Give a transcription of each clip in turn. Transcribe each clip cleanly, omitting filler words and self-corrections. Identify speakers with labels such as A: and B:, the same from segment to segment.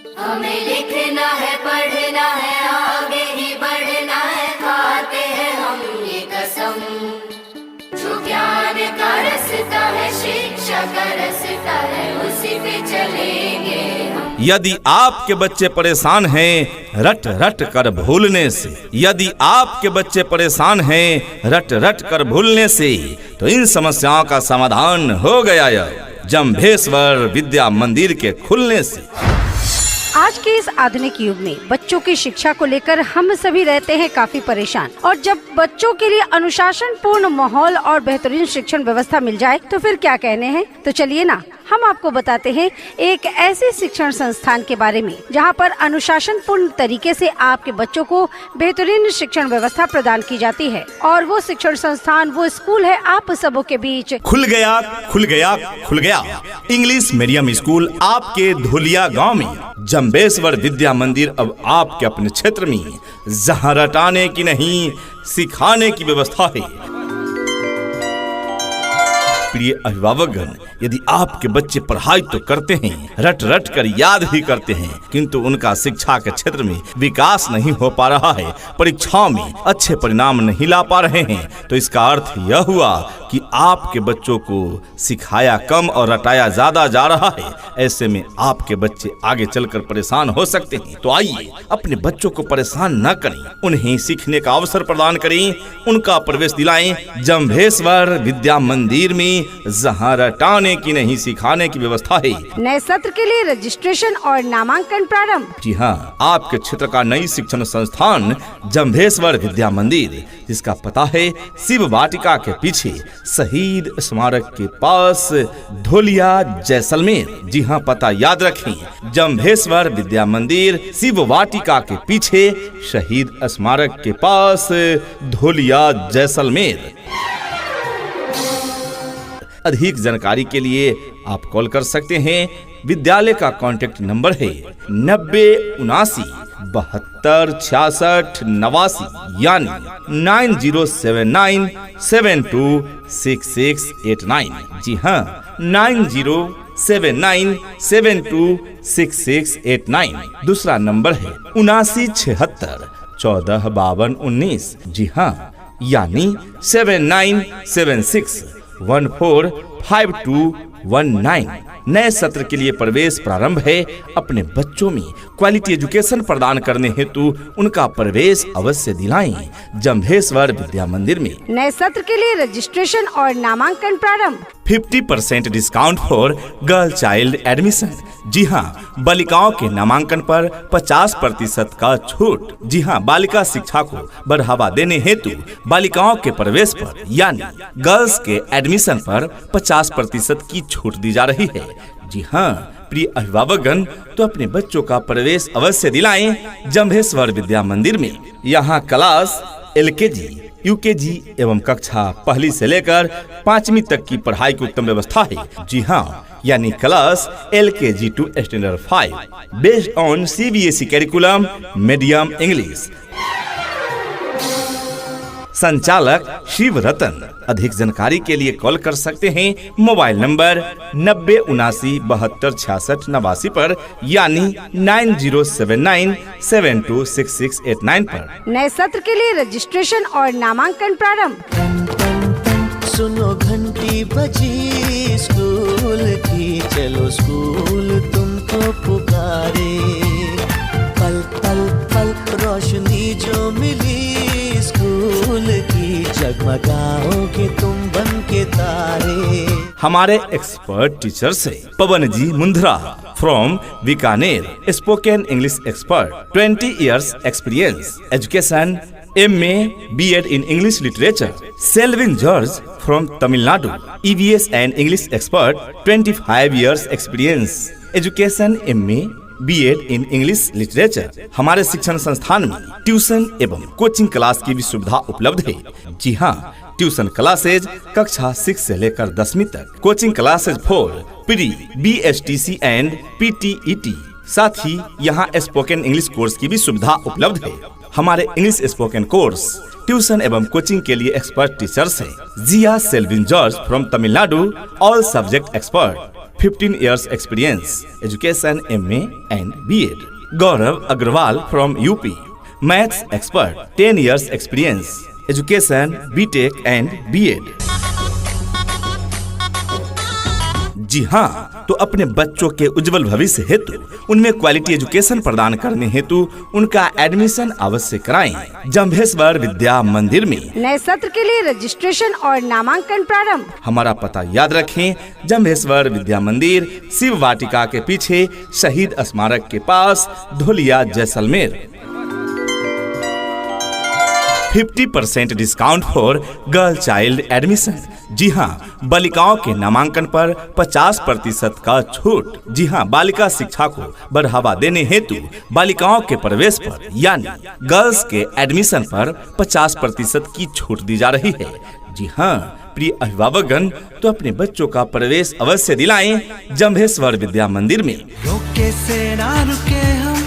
A: हमें लिखना है, पढ़ना है, आगे ही बढ़ना है, खाते हैं हम ये कसम। जो ज्ञान का रास्ता है, शिक्षा का रास्ता है, उसी पे चलेंगे हम।
B: यदि आपके बच्चे परेशान हैं रट रट कर भूलने से, यदि आपके बच्चे परेशान हैं रट रट कर भूलने से, तो इन समस्याओं का समाधान हो गया जंभेश्वर विद्या मंदिर के खुलने से।
C: आज के इस आधुनिक युग में बच्चों की शिक्षा को लेकर हम सभी रहते हैं काफी परेशान, और जब बच्चों के लिए अनुशासन पूर्ण माहौल और बेहतरीन शिक्षण व्यवस्था मिल जाए तो फिर क्या कहने हैं। तो चलिए ना, हम आपको बताते हैं एक ऐसे शिक्षण संस्थान के बारे में जहां पर अनुशासन पूर्ण तरीके से आपके बच्चों को बेहतरीन शिक्षण व्यवस्था प्रदान की जाती है। और वो शिक्षण संस्थान, वो स्कूल है आप सबों के बीच।
B: खुल गया खुल गया खुल गया इंग्लिश मीडियम स्कूल आपके धुलिया गांव में। जंभेश्वर विद्या मंदिर अब आपके अपने क्षेत्र में, जहां रटाने की नहीं सिखाने की व्यवस्था है। प्रिय अभिभावकगण, यदि आपके बच्चे पढ़ाई तो करते हैं, रट रट कर याद भी करते हैं, किंतु उनका शिक्षा के क्षेत्र में विकास नहीं हो पा रहा है, परीक्षाओं में अच्छे परिणाम नहीं ला पा रहे हैं, तो इसका अर्थ यह हुआ कि आपके बच्चों को सिखाया कम और रटाया ज्यादा जा रहा है। ऐसे में आपके बच्चे आगे चलकर परेशान हो सकते हैं। तो आइए अपने बच्चों को परेशान न करें, उन्हें सीखने का अवसर प्रदान करें, उनका प्रवेश दिलाएं जंभेश्वर विद्या मंदिर में, जहां रटाने की नहीं सिखाने की व्यवस्था है।
C: नए सत्र के लिए रजिस्ट्रेशन और नामांकन प्रारंभ।
B: जी हाँ, आपके क्षेत्र का नई शिक्षण संस्थान जंभेश्वर विद्या मंदिर, जिसका पता है शिव वाटिका के पीछे शहीद स्मारक के पास, धोलिया, जैसलमेर। जी हाँ, पता याद रखें, जंभेश्वर विद्या मंदिर, शिव वाटिका के पीछे, शहीद स्मारक के पास, धोलिया, जैसलमेर। अधिक जानकारी के लिए आप कॉल कर सकते हैं। विद्यालय का कॉन्टेक्ट नंबर है 9079 72 66 89, यानी 9079 72 6689। जी हाँ, 9079 72 6689। दूसरा नंबर है 7976 14 52 19। जी हाँ, यानी 7976 145219। नए सत्र के लिए प्रवेश प्रारंभ है। अपने बच्चों में क्वालिटी एजुकेशन प्रदान करने हेतु उनका प्रवेश अवश्य दिलाएं जंभेश्वर विद्या मंदिर में।
C: नए सत्र के लिए रजिस्ट्रेशन और नामांकन प्रारंभ।
B: 50% discount for girl child admission. जी हाँ, बालिकाओं के नामांकन पर 50% का छूट। जी हाँ, बालिका शिक्षा को बढ़ावा देने हेतु बालिकाओं के प्रवेश पर यानी गर्ल्स के एडमिशन पर 50% की छूट दी जा रही है। जी हाँ, प्रिय अभिभावकगण, तो अपने बच्चों का प्रवेश अवश्य दिलाएं जंभेश्वर विद्या मंदिर में। यहाँ क्लास LKG, UKG एवं कक्षा पहली से लेकर 5वीं तक की पढ़ाई की उत्तम व्यवस्था है। जी हाँ, यानी class LKG to Standard 5 based on CBSE curriculum medium English. संचालक शिव रतन। अधिक जानकारी के लिए कॉल कर सकते हैं मोबाइल नंबर 9079 72 66 89 पर, यानी 9079 72 6689 पर।
C: नए सत्र के लिए रजिस्ट्रेशन और नामांकन प्रारंभ।
D: सुनो घंटी बजी स्कूल की, चलो स्कूल तुमको पुकारे। पल पल पल रोशनी जो मिली स्कूल की, जगमगाओगे तुम बन के तारे।
B: हमारे एक्सपर्ट टीचर से Pawan ji Mundra from Bikaner, spoken English expert, 20 years experience, education MA B.Ed in English Literature. Selvin George from Tamil Nadu, EVS and English expert, 25 years experience, education MA B.Ed in English Literature। हमारे शिक्षण संस्थान में tuition एवं coaching class की भी सुविधा उपलब्ध है। जी हाँ, ट्यूशन क्लासेज कक्षा 6 से लेकर 10वीं तक, coaching classes for pre BSTC and PTET। साथ ही यहाँ स्पोकन इंग्लिश कोर्स की भी सुविधा उपलब्ध है। हमारे इंग्लिश स्पोकन कोर्स, ट्यूशन एवं कोचिंग के लिए एक्सपर्ट टीचर्स हैं। Jiya Selvin George from Tamil Nadu, all subject expert, 15 years experience, education MA and BEd. Gaurav Agrawal from UP, maths expert, 10 years experience, education BTech and BEd. जी हाँ, तो अपने बच्चों के उज्जवल भविष्य हेतु उनमें क्वालिटी एजुकेशन प्रदान करने हेतु उनका एडमिशन अवश्य कराएं। जंभेश्वर विद्या मंदिर में
C: नए सत्र के लिए रजिस्ट्रेशन और नामांकन प्रारंभ।
B: हमारा पता याद रखें, जंभेश्वर विद्या मंदिर, शिव वाटिका के पीछे, शहीद स्मारक के पास, Dholiya, Jaisalmer. 50% discount for girl child admission. जी हाँ, बालिकाओं के नामांकन पर 50% का छूट। जी हाँ, बालिका शिक्षा को बढ़ावा देने हेतु बालिकाओं के प्रवेश पर यानी गर्ल्स के एडमिशन पर 50% की छूट दी जा रही है। जी हाँ, प्रिय अभिभावकगण, तो अपने बच्चों का प्रवेश अवश्य दिलाएं जंभेश्वर विद्या मंदिर में।
D: रोके से ना रुके हम,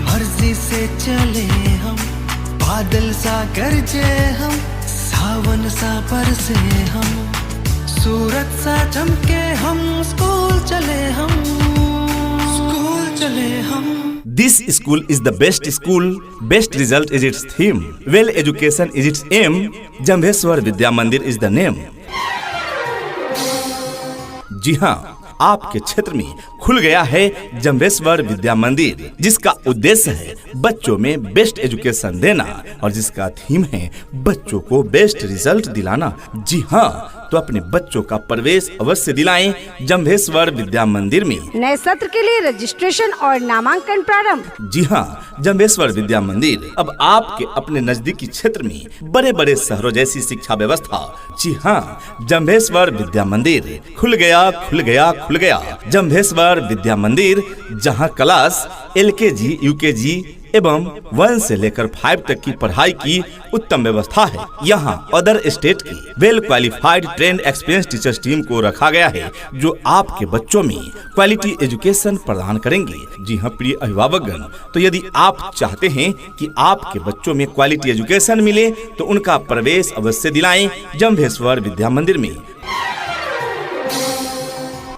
D: मर्जी से चले हम, बादल सा गरजे हम, सावन सा बरसे हम, सूरज सा चमके हम, स्कूल चले हम, स्कूल चले हम।
B: This school is the best school, best result is its theme, well education is its aim, Jambheshwar विद्या मंदिर is the name। जी हाँ, आपके क्षेत्र में खुल गया है जंभेश्वर विद्या मंदिर, जिसका उद्देश्य है बच्चों में बेस्ट एजुकेशन देना और जिसका थीम है बच्चों को बेस्ट रिजल्ट दिलाना। जी हाँ, तो अपने बच्चों का प्रवेश अवश्य दिलाएं जंभेश्वर विद्या मंदिर में।
C: नए सत्र के लिए रजिस्ट्रेशन और नामांकन प्रारंभ।
B: जी हाँ, जंभेश्वर विद्या मंदिर अब आपके अपने नजदीकी क्षेत्र में बड़े बड़े शहरों जैसी शिक्षा व्यवस्था। जी हाँ, जंभेश्वर विद्या मंदिर खुल गया, खुल गया, खुल गया। जंभेश्वर विद्या मंदिर, जहाँ क्लास LKG, UKG एवं 1 से लेकर 5 तक की पढ़ाई की उत्तम व्यवस्था है। यहाँ अदर स्टेट की well qualified trend experience teachers team को रखा गया है, जो आपके बच्चों में क्वालिटी एजुकेशन प्रदान करेंगे। जी हाँ, प्रिय अभिभावकगण, तो यदि आप चाहते हैं कि आपके बच्चों में क्वालिटी एजुकेशन मिले तो उनका प्रवेश अवश्य दिलाएं जंभेश्वर विद्या मंदिर में।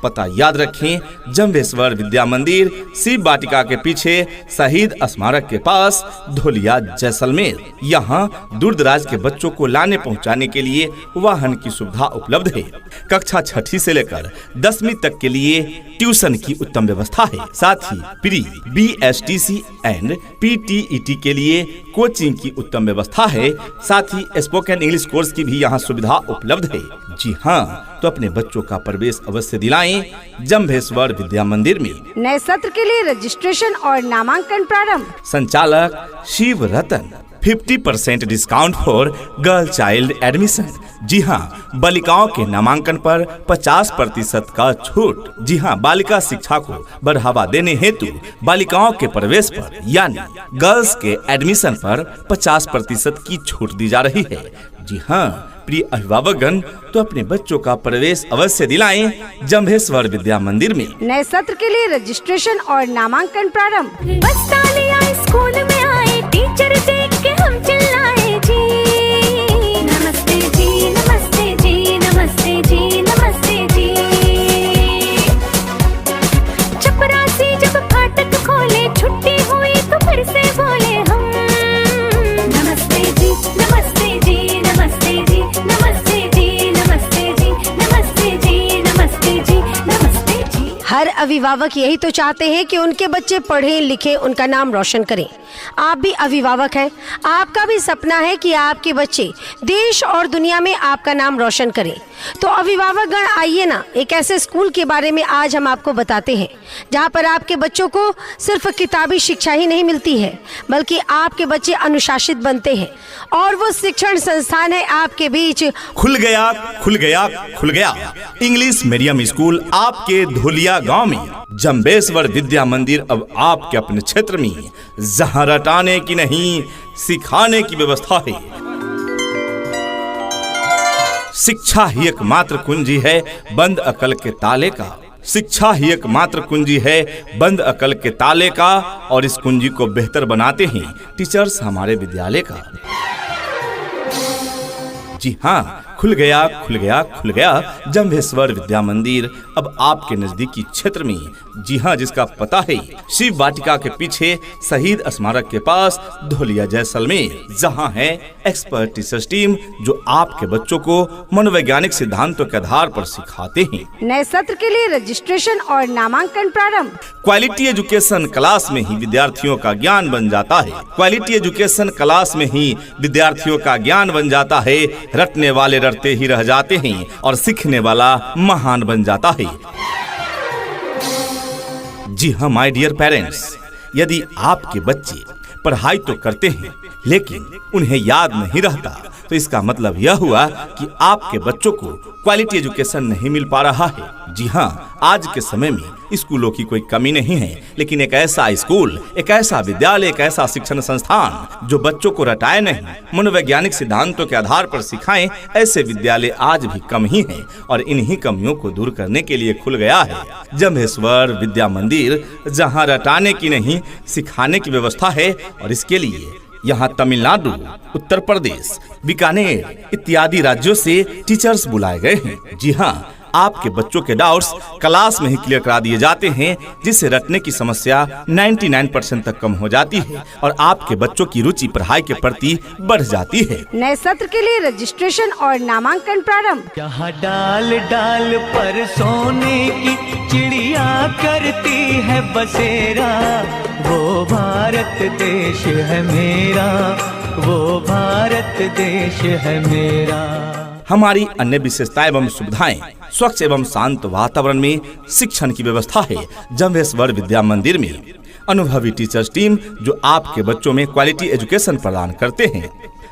B: पता याद रखें, जंभेश्वर विद्या मंदिर, शिव वाटिका के पीछे, शहीद स्मारक के पास, धोलिया, जैसलमेर। यहाँ दूर दराज के बच्चों को लाने पहुँचाने के लिए वाहन की सुविधा उपलब्ध है। कक्षा 6ठी से लेकर 10वीं तक के लिए ट्यूशन की उत्तम व्यवस्था है। साथ ही प्री BSTC एंड PTET के लिए कोचिंग की उत्तम व्यवस्था है। साथ ही स्पोकन इंग्लिश कोर्स की भी यहाँ सुविधा उपलब्ध है। जी हाँ, तो अपने बच्चों का प्रवेश अवश्य दिलाएं जंभेश्वर विद्या मंदिर में।
C: नए सत्र के लिए रजिस्ट्रेशन और नामांकन प्रारंभ।
B: संचालक Shiv Ratan. 50% discount for girl child admission. जी हाँ, बालिकाओं के नामांकन पर 50% का छूट। जी हाँ, बालिका शिक्षा को बढ़ावा देने हेतु बालिकाओं के प्रवेश पर यानी गर्ल्स के एडमिशन पर 50% की छूट दी जा रही है। जी हाँ, प्रिय अभिभावकगण, तो अपने बच्चों का प्रवेश अवश्य दिलाएं जंभेश्वर विद्या मंदिर में।
C: नए सत्र के लिए रजिस्ट्रेशन और नामांकन प्रारंभ।
A: बस तालियां स्कूल में आए, टीचर देख के हम चिल्लाए जी, नमस्ते जी, नमस्ते जी, नमस्ते जी, नमस्ते जी। चपरासी जब फाटक खोले, छुट्टी हुई तो फिर से बोले हम, नमस्ते जी, नमस्ते जी, नमस्ते जी, नमस्ते जी, नमस्ते जी, नमस्ते जी, नमस्ते जी, नमस्ते जी।
C: हर अभिभावक यही तो चाहते हैं कि उनके बच्चे पढ़ें लिखें, उनका नाम रोशन करें। आप भी अभिभावक हैं, आपका भी सपना है कि आपके बच्चे देश और दुनिया में आपका नाम रोशन करें। तो अभिभावकगण, आइए ना, एक ऐसे स्कूल के बारे में आज हम आपको बताते हैं जहां पर आपके बच्चों को सिर्फ किताबी शिक्षा ही नहीं मिलती है, बल्कि आपके बच्चे अनुशासित बनते हैं और वो शिक्षण संस्थान है आपके बीच।
B: खुल गया, खुल गया, खुल गया इंग्लिश मीडियम स्कूल आपके धोलिया गांव में। जंभेश्वर विद्या मंदिर अब आपके अपने क्षेत्र में, जहां रटाने की नहीं सिखाने की व्यवस्था है। शिक्षा ही एकमात्र कुंजी है बंद अकल के ताले का। शिक्षा ही एकमात्र कुंजी है बंद अकल के ताले का, और इस कुंजी को बेहतर बनाते हैं टीचर्स हमारे विद्यालय का। जी हाँ, खुल गया जंभेश्वर विद्या मंदिर अब आपके नजदीकी क्षेत्र में। जी हाँ, जिसका पता है शिव वाटिका के पीछे शहीद स्मारक के पास धोलिया जैसलमेर, जहाँ है एक्सपर्ट टीचर्स टीम जो आपके बच्चों को मनोवैज्ञानिक सिद्धांतों के आधार पर सिखाते हैं।
C: नए सत्र के लिए रजिस्ट्रेशन और नामांकन प्रारंभ।
B: क्वालिटी एजुकेशन क्लास में ही विद्यार्थियों का ज्ञान बन जाता है। क्वालिटी एजुकेशन क्लास में ही विद्यार्थियों का ज्ञान बन जाता है। रटने वाले रटते ही रह जाते हैं और सीखने वाला महान बन जाता है। जी हाँ माय डियर पेरेंट्स, यदि आपके बच्चे पढ़ाई तो करते हैं लेकिन उन्हें याद नहीं रहता तो इसका मतलब यह हुआ कि आपके बच्चों को क्वालिटी एजुकेशन नहीं मिल पा रहा है। जी हाँ, आज के समय में स्कूलों की कोई कमी नहीं है, लेकिन एक ऐसा स्कूल, एक ऐसा विद्यालय, एक ऐसा शिक्षण संस्थान जो बच्चों को रटाए नहीं, मनोवैज्ञानिक सिद्धांतों के आधार पर सिखाएं, ऐसे विद्यालय आज भी कम ही हैं। और इन्हीं कमियों को दूर करने के लिए खुल गया है जंभेश्वर विद्या मंदिर, जहाँ रटाने की नहीं सिखाने की व्यवस्था है। और इसके लिए यहाँ तमिलनाडु, उत्तर प्रदेश, बीकानेर इत्यादि राज्यों से टीचर्स बुलाए गए हैं। जी हाँ, आपके बच्चों के डाउट्स क्लास में ही क्लियर करा दिए जाते हैं, जिससे रटने की समस्या 99% तक कम हो जाती है और आपके बच्चों की रुचि पढ़ाई के प्रति बढ़ जाती है।
C: नए सत्र के लिए रजिस्ट्रेशन और नामांकन प्रारंभ।
D: यहाँ डाल डाल पर सोने की चिड़िया करती है बसेरा, वो भारत देश है मेरा, वो भारत देश है मेरा।
B: हमारी अन्य विशेषताएं एवं सुविधाएं स्वच्छ एवं शांत वातावरण में शिक्षण की व्यवस्था है जंभेश्वर विद्या मंदिर में। अनुभवी टीचर्स टीम जो आपके बच्चों में क्वालिटी एजुकेशन प्रदान करते हैं।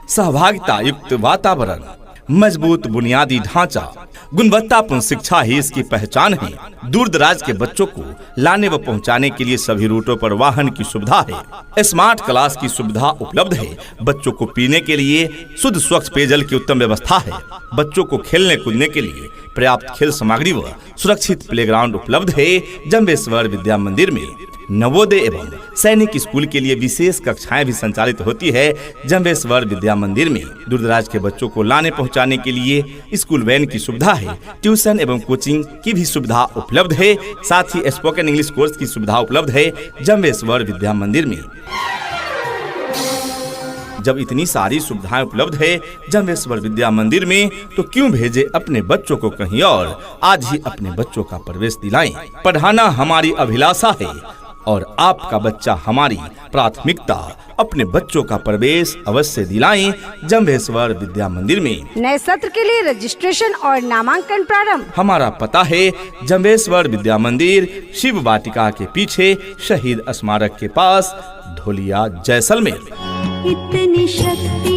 B: सहभागिता युक्त वातावरण, मजबूत बुनियादी ढांचा, गुणवत्तापूर्ण शिक्षा ही इसकी पहचान है। दूर दराज के बच्चों को लाने व पहुंचाने के लिए सभी रूटों पर वाहन की सुविधा है। स्मार्ट क्लास की सुविधा उपलब्ध है। बच्चों को पीने के लिए शुद्ध स्वच्छ पेयजल की उत्तम व्यवस्था है। बच्चों को खेलने कूदने के लिए पर्याप्त खेल सामग्री व सुरक्षित प्लेग्राउंड उपलब्ध है जंभेश्वर विद्या मंदिर में। नवोदय एवं सैनिक स्कूल के लिए विशेष कक्षाएं भी संचालित होती है जंभेश्वर विद्या मंदिर में। दूरदराज के बच्चों को लाने पहुंचाने के लिए स्कूल वैन की सुविधा है। ट्यूशन एवं कोचिंग की भी सुविधा उपलब्ध है। साथ ही स्पोकन इंग्लिश कोर्स की सुविधा उपलब्ध है जंभेश्वर विद्या मंदिर में। जब इतनी सारी सुविधाएं उपलब्ध है जंभेश्वर विद्या मंदिर में, तो क्यों भेजे अपने बच्चों को कहीं और। आज ही अपने बच्चों का प्रवेश दिलाएं। पढ़ाना हमारी अभिलाषा है और आपका बच्चा हमारी प्राथमिकता। अपने बच्चों का प्रवेश अवश्य दिलाएं जंभेश्वर विद्या मंदिर में।
C: नए सत्र के लिए रजिस्ट्रेशन और नामांकन प्रारंभ।
B: हमारा पता है जंभेश्वर विद्या मंदिर, शिव वाटिका के पीछे, शहीद स्मारक के पास, धोलिया जैसलमेर।
E: इतनी शक्ति